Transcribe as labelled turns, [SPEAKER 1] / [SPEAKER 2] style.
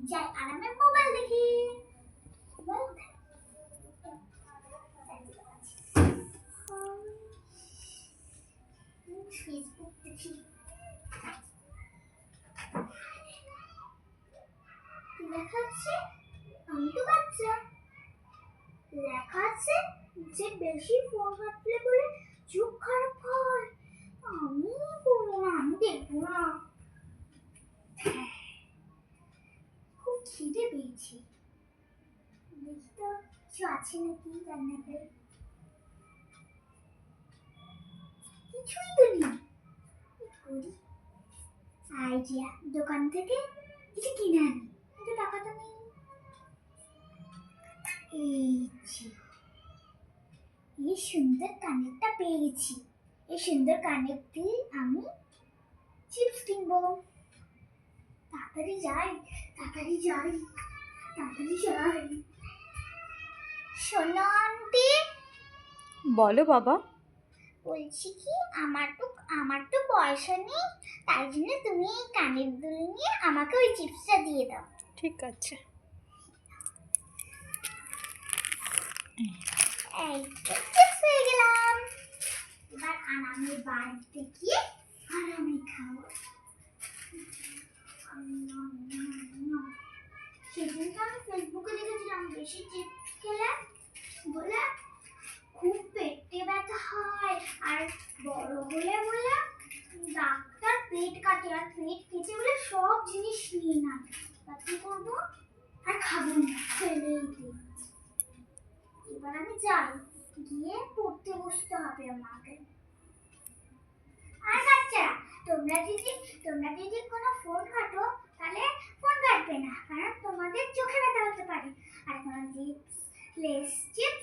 [SPEAKER 1] যাই আরামে মোবাইল দেখি। ফেসবুক দেখি। লেখা আছে, আমি তো বাচ্চা, লেখা আছে যে বেশি ফোন ঘাটলে বলে চোখ খারাপ হয়। আমি করবো না, আমি দেখবো না। খুব খিদে পেয়েছে, দেখি তো কিছু আছে নাকি রান্নাঘরে। কিছুই তো নেই, কি করি? আইডিয়া, দোকান থেকে কিছু কিনে আনি, কিন্তু টাকা তো নেই। এই যে, এই সুন্দর কানেরটা পেয়ে গেছি। এই সুন্দর কানের দিয়ে আমি চিপস কিনবো। তাড়াতাড়ি যাই, তাড়াতাড়ি যাই, তাড়াতাড়ি যাই। শোনো আন্টি।
[SPEAKER 2] বলো বাবা।
[SPEAKER 1] বলছি কি, আমার তো পয়সা নেই, তাই জন্য তুমি এই কানের দুল নিয়ে আমাকে ওই চিপসটা দিয়ে দাও।
[SPEAKER 2] ঠিক আছে।
[SPEAKER 1] এই তো চিপস হয়ে গেলাম। এবার আরামে বাড়িতে গিয়ে আরামে খাবো। সেদিন তো আমি ফেসবুকে দেখেছিলাম বেশি চিপস খেলে বলে খুব পেটে ব্যথা হয়, আর বড় হলে বলে ডাক্তার পেট কাটে, আর পেট কেটে বলে সব জিনিস নিয়ে না। তা কি করবো? আর খাবো না, ফেলেই দিই। এবার আমি যাই, গিয়ে পড়তে বসতে হবে আমাকে। আর বাচ্চারা, তোমরা যদি কোনো ফোন ঘাটো, তাহলে ফোন ঘাটবে না, কারণ তোমাদের চোখে ব্যথা হতে পারে। আর কোনো চিপস, লেস চিপস